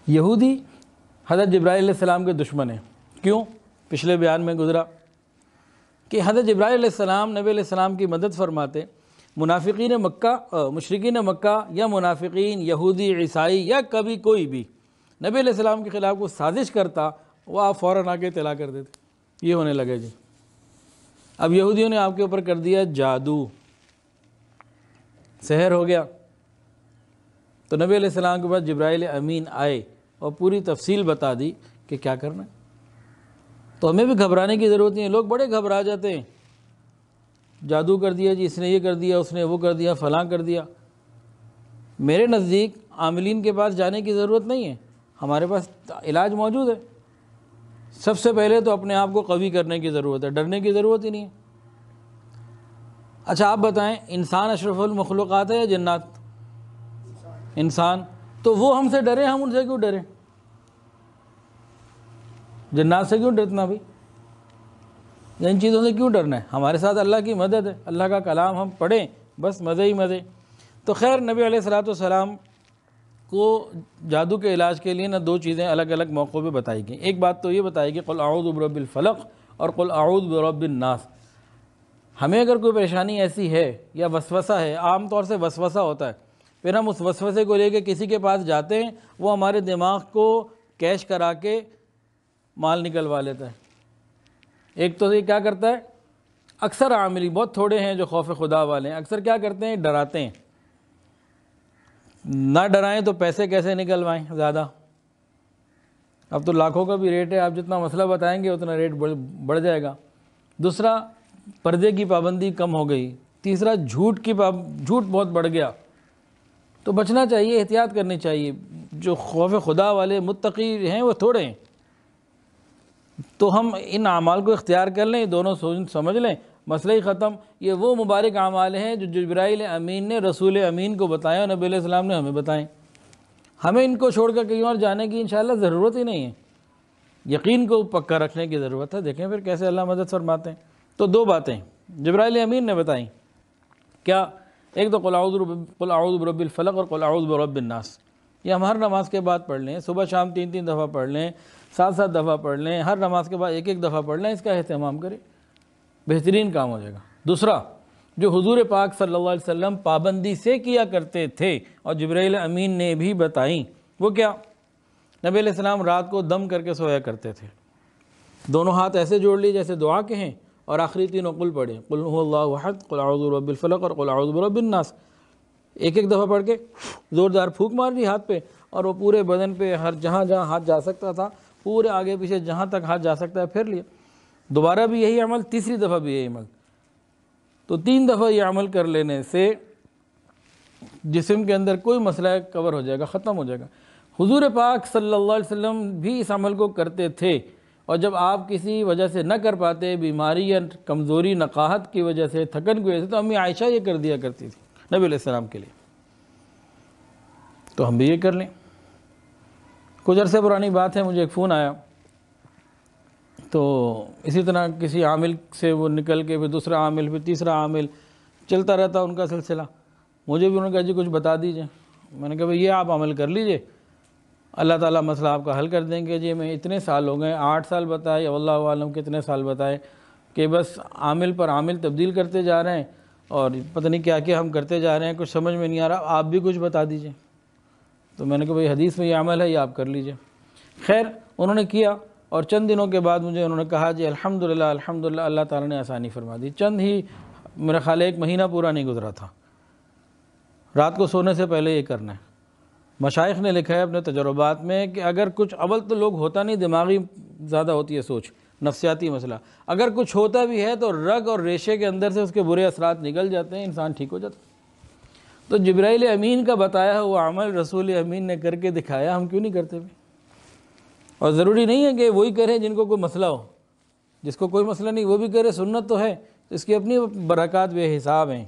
یہودی حضرت جبرائیل علیہ السلام کے دشمن ہیں. کیوں؟ پچھلے بیان میں گزرا کہ حضرت جبرائیل علیہ السلام نبی علیہ السلام کی مدد فرماتے. منافقین مکہ، مشرکین مکہ یا منافقین یہودی عیسائی یا کبھی کوئی بھی نبی علیہ السلام کے خلاف کوئی سازش کرتا، وہ آپ فوراً آ کے اطلاع کر دیتے. یہ ہونے لگے جی. اب یہودیوں نے آپ کے اوپر کر دیا جادو، سحر ہو گیا. تو نبی علیہ السلام کے بعد جبرائیل امین آئے اور پوری تفصیل بتا دی کہ کیا کرنا ہے. تو ہمیں بھی گھبرانے کی ضرورت نہیں ہے. لوگ بڑے گھبرا جاتے ہیں، جادو کر دیا جی، اس نے یہ کر دیا، اس نے وہ کر دیا، فلاں کر دیا. میرے نزدیک عاملین کے پاس جانے کی ضرورت نہیں ہے، ہمارے پاس علاج موجود ہے. سب سے پہلے تو اپنے آپ کو قوی کرنے کی ضرورت ہے، ڈرنے کی ضرورت ہی نہیں ہے. اچھا آپ بتائیں، انسان اشرف المخلوقات ہے یا جنات؟ انسان. تو وہ ہم سے ڈرے، ہم ان سے کیوں ڈریں؟ جنات سے کیوں ڈرنا بھی؟ ان چیزوں سے کیوں ڈرنا ہے؟ ہمارے ساتھ اللہ کی مدد ہے، اللہ کا کلام ہم پڑھیں، بس مزے ہی مزے. تو خیر نبی علیہ السلام کو جادو کے علاج کے لیے دو چیزیں الگ الگ موقعوں پہ بتائی گئیں. ایک بات تو یہ بتائی گئی قل اعوذ برب الفلق اور قل اعوذ برب الناس. ہمیں اگر کوئی پریشانی ایسی ہے یا وسوسہ ہے، عام طور سے وسوسہ ہوتا ہے، پھر ہم اس وسوسے کو لے کے کسی کے پاس جاتے ہیں، وہ ہمارے دماغ کو کیش کرا کے مال نکلوا لیتا ہے. ایک تو یہ کیا کرتا ہے، اکثر عاملی بہت تھوڑے ہیں جو خوف خدا والے ہیں، اکثر کیا کرتے ہیں، ڈراتے ہیں. نہ ڈرائیں تو پیسے کیسے نکلوائیں زیادہ. اب تو لاکھوں کا بھی ریٹ ہے، آپ جتنا مسئلہ بتائیں گے اتنا ریٹ بڑھ جائے گا. دوسرا، پردے کی پابندی کم ہو گئی. تیسرا، جھوٹ بہت بڑھ گیا. تو بچنا چاہیے، احتیاط کرنی چاہیے. جو خوف خدا والے متقی ہیں وہ تھوڑے ہیں. تو ہم ان اعمال کو اختیار کر لیں، دونوں سمجھ لیں، مسئلہ ہی ختم. یہ وہ مبارک اعمال ہیں جو جبرائیل امین نے رسول امین کو بتایا اور نبی علیہ السلام نے ہمیں بتائیں. ہمیں ان کو چھوڑ کر کہیں اور جانے کی انشاءاللہ ضرورت ہی نہیں ہے. یقین کو پکا رکھنے کی ضرورت ہے. دیکھیں پھر کیسے اللہ مدد فرماتے ہیں. تو دو باتیں جبرائیل امین نے بتائیں. کیا؟ ایک تو قل اعوذ برب الفلق اور قل اعوذ برب الناس. یہ ہم ہر نماز کے بعد پڑھ لیں، صبح شام 3 دفعہ پڑھ لیں، 7 دفعہ پڑھ لیں، ہر نماز کے بعد 1 دفعہ پڑھ لیں. اس کا اہتمام کریں، بہترین کام ہو جائے گا. دوسرا، جو حضور پاک صلی اللہ علیہ وسلم پابندی سے کیا کرتے تھے اور جبرائیل امین نے بھی بتائیں، وہ کیا؟ نبی علیہ السلام رات کو دم کر کے سویا کرتے تھے. دونوں ہاتھ ایسے جوڑ لیے جیسے دعا کے ہیں اور آخری تینوں قل پڑھیں، قل هو اللہ احد، قل اعوذ برب الفلق اور قل اعوذ برب الناس. 1 دفعہ پڑھ کے زوردار پھونک مار دی ہاتھ پہ، اور وہ پورے بدن پہ ہر جہاں ہاتھ جا سکتا تھا، پورے آگے پیچھے جہاں تک ہاتھ جا سکتا ہے پھر لیا. دوبارہ بھی یہی عمل، تیسری دفعہ بھی یہی عمل. تو 3 دفعہ یہ عمل کر لینے سے جسم کے اندر کوئی مسئلہ کور ہو جائے گا، ختم ہو جائے گا. حضور پاک صلی اللہ علیہ وسلم بھی اس عمل کو کرتے تھے، اور جب آپ کسی وجہ سے نہ کر پاتے، بیماری یا کمزوری نقاہت کی وجہ سے، تھکن کی وجہ سے، تو امی عائشہ یہ کر دیا کرتی تھی نبی علیہ السلام کے لیے. تو ہم بھی یہ کر لیں. کچھ عرصے پرانی بات ہے، مجھے ایک فون آیا، تو اسی طرح کسی عامل سے وہ نکل کے پھر دوسرا عامل، پھر تیسرا عامل، چلتا رہتا ان کا سلسلہ. مجھے بھی انہوں نے کہا جی کچھ بتا دیجئے. میں نے کہا بھئی یہ آپ عمل کر لیجئے، اللہ تعالیٰ مسئلہ آپ کا حل کر دیں گے. جی میں اتنے سال ہو گئے، 8 سال بتائے، واللہ عالم کتنے سال بتائے، کہ بس عامل پر عامل تبدیل کرتے جا رہے ہیں اور پتہ نہیں کیا کیا ہم کرتے جا رہے ہیں، کچھ سمجھ میں نہیں آ رہا، آپ بھی کچھ بتا دیجئے. تو میں نے کہا بھئی حدیث میں یہ عمل ہے، یہ آپ کر لیجئے. خیر انہوں نے کیا، اور چند دنوں کے بعد مجھے انہوں نے کہا جی الحمدللہ الحمدللہ اللہ تعالیٰ نے آسانی فرما دی. چند ہی، میرا خیال 1 مہینہ پورا نہیں گزرا تھا. رات کو سونے سے پہلے یہ کرنا ہے. مشائخ نے لکھا ہے اپنے تجربات میں کہ اگر کچھ، اول تو لوگ ہوتا نہیں، دماغی زیادہ ہوتی ہے سوچ، نفسیاتی مسئلہ. اگر کچھ ہوتا بھی ہے تو رگ اور ریشے کے اندر سے اس کے برے اثرات نکل جاتے ہیں، انسان ٹھیک ہو جاتا ہے. تو جبرائیل امین کا بتایا وہ عمل رسول امین نے کر کے دکھایا، ہم کیوں نہیں کرتے بھی؟ اور ضروری نہیں ہے کہ وہی کریں جن کو کوئی مسئلہ ہو. جس کو کوئی مسئلہ نہیں وہ بھی کرے، سنت تو ہے، اس کی اپنی برکات بے حساب ہیں.